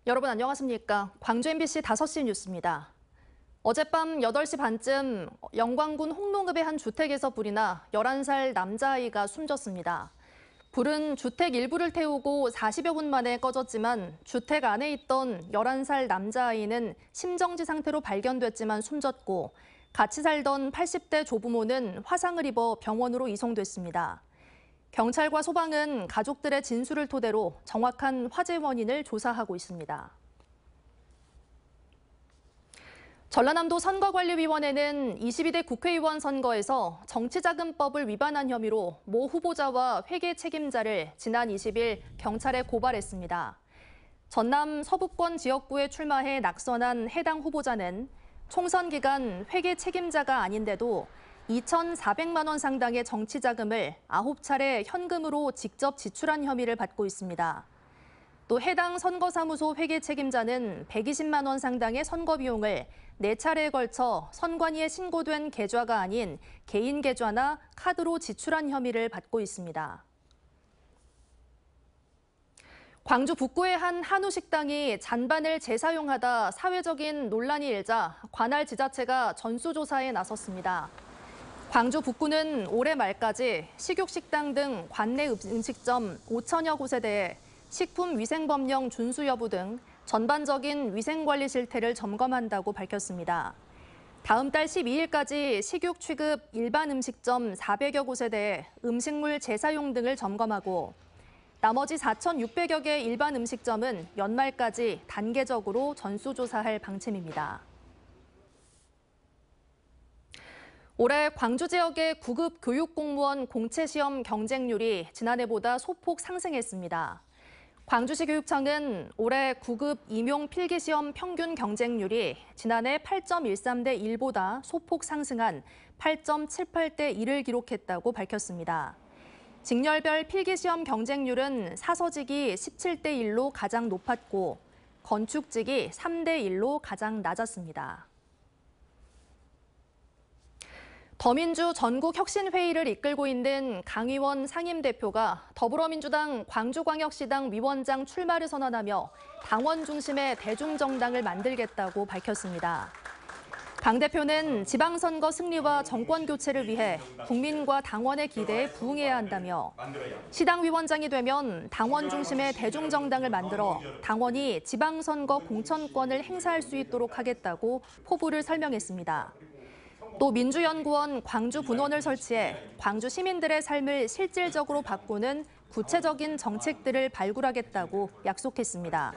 여러분 안녕하십니까? 광주 MBC 5시 뉴스입니다. 어젯밤 8시 반쯤 영광군 홍농읍의 한 주택에서 불이 나 11살 남자아이가 숨졌습니다. 불은 주택 일부를 태우고 40여 분 만에 꺼졌지만 주택 안에 있던 11살 남자아이는 심정지 상태로 발견됐지만 숨졌고 같이 살던 80대 조부모는 화상을 입어 병원으로 이송됐습니다. 경찰과 소방은 가족들의 진술을 토대로 정확한 화재 원인을 조사하고 있습니다. 전라남도 선거관리위원회는 22대 국회의원 선거에서 정치자금법을 위반한 혐의로 모 후보자와 회계 책임자를 지난 20일 경찰에 고발했습니다. 전남 서부권 지역구에 출마해 낙선한 해당 후보자는 총선 기간 회계 책임자가 아닌데도 2,400만 원 상당의 정치자금을 9차례 현금으로 직접 지출한 혐의를 받고 있습니다. 또 해당 선거사무소 회계 책임자는 120만 원 상당의 선거 비용을 4차례에 걸쳐 선관위에 신고된 계좌가 아닌 개인 계좌나 카드로 지출한 혐의를 받고 있습니다. 광주 북구의 한 한우 식당이 잔반을 재사용하다 사회적인 논란이 일자 관할 지자체가 전수조사에 나섰습니다. 광주 북구는 올해 말까지 식육식당 등 관내 음식점 5천여 곳에 대해 식품위생법령 준수 여부 등 전반적인 위생관리 실태를 점검한다고 밝혔습니다. 다음 달 12일까지 식육 취급 일반 음식점 400여 곳에 대해 음식물 재사용 등을 점검하고 나머지 4,600여 개 일반 음식점은 연말까지 단계적으로 전수조사할 방침입니다. 올해 광주 지역의 9급 교육공무원 공채시험 경쟁률이 지난해보다 소폭 상승했습니다. 광주시 교육청은 올해 9급 임용 필기시험 평균 경쟁률이 지난해 8.13대 1보다 소폭 상승한 8.78대 1을 기록했다고 밝혔습니다. 직렬별 필기시험 경쟁률은 사서직이 17대 1로 가장 높았고 건축직이 3대 1로 가장 낮았습니다. 더민주 전국혁신회의를 이끌고 있는 강의원 상임대표가 더불어민주당 광주광역시당 위원장 출마를 선언하며 당원 중심의 대중정당을 만들겠다고 밝혔습니다. 강 대표는 지방선거 승리와 정권 교체를 위해 국민과 당원의 기대에 부응해야 한다며 시당 위원장이 되면 당원 중심의 대중정당을 만들어 당원이 지방선거 공천권을 행사할 수 있도록 하겠다고 포부를 설명했습니다. 또 민주연구원 광주 분원을 설치해 광주 시민들의 삶을 실질적으로 바꾸는 구체적인 정책들을 발굴하겠다고 약속했습니다.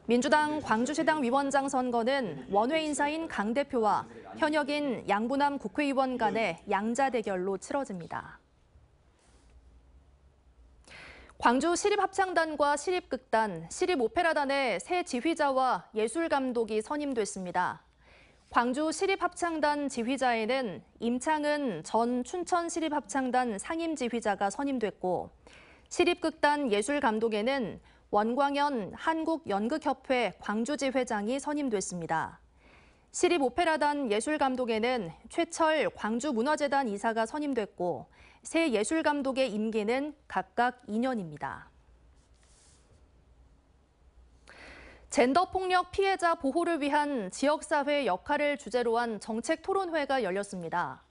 민주당 광주시당 위원장 선거는 원외 인사인 강 대표와 현역인 양부남 국회의원 간의 양자 대결로 치러집니다. 광주 시립합창단과 시립극단, 시립오페라단의 새 지휘자와 예술감독이 선임됐습니다. 광주 시립합창단 지휘자에는 임창은 전 춘천시립합창단 상임지휘자가 선임됐고 시립극단 예술감독에는 원광현 한국연극협회 광주지회장이 선임됐습니다. 시립오페라단 예술감독에는 최철 광주문화재단 이사가 선임됐고 새 예술감독의 임기는 각각 2년입니다. 젠더폭력 피해자 보호를 위한 지역사회 역할을 주제로 한 정책 토론회가 열렸습니다.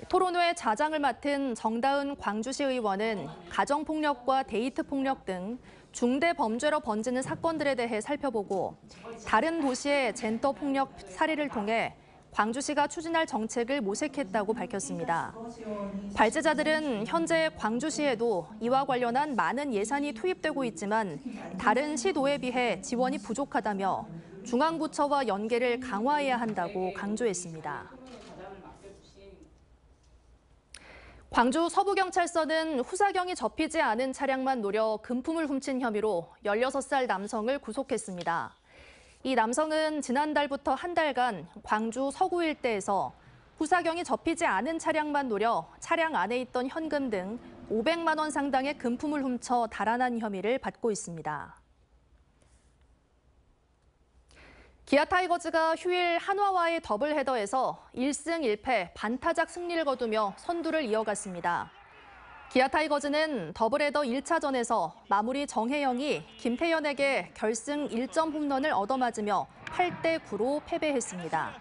토론회 자장을 맡은 정다은 광주시 의원은 가정폭력과 데이트폭력 등 중대 범죄로 번지는 사건들에 대해 살펴보고 다른 도시의 젠더폭력 사례를 통해 광주시가 추진할 정책을 모색했다고 밝혔습니다. 발제자들은 현재 광주시에도 이와 관련한 많은 예산이 투입되고 있지만 다른 시도에 비해 지원이 부족하다며 중앙부처와 연계를 강화해야 한다고 강조했습니다. 광주 서부경찰서는 후사경이 접히지 않은 차량만 노려 금품을 훔친 혐의로 16살 남성을 구속했습니다. 이 남성은 지난달부터 한 달간 광주 서구 일대에서 후사경이 접히지 않은 차량만 노려 차량 안에 있던 현금 등 500만 원 상당의 금품을 훔쳐 달아난 혐의를 받고 있습니다. 기아 타이거즈가 휴일 한화와의 더블 헤더에서 1승 1패 반타작 승리를 거두며 선두를 이어갔습니다. 기아 타이거즈는 더블 헤더 1차전에서 마무리 정혜영이 김태현에게 결승 1점 홈런을 얻어맞으며 8대 9로 패배했습니다.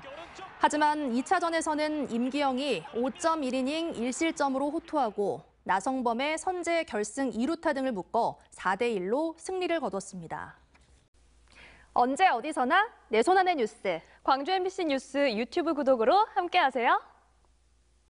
하지만 2차전에서는 임기영이 5.1이닝 1실점으로 호투하고 나성범의 선제 결승 2루타 등을 묶어 4대 1로 승리를 거뒀습니다. 언제 어디서나 내 손 안의 뉴스. 광주 MBC 뉴스 유튜브 구독으로 함께하세요.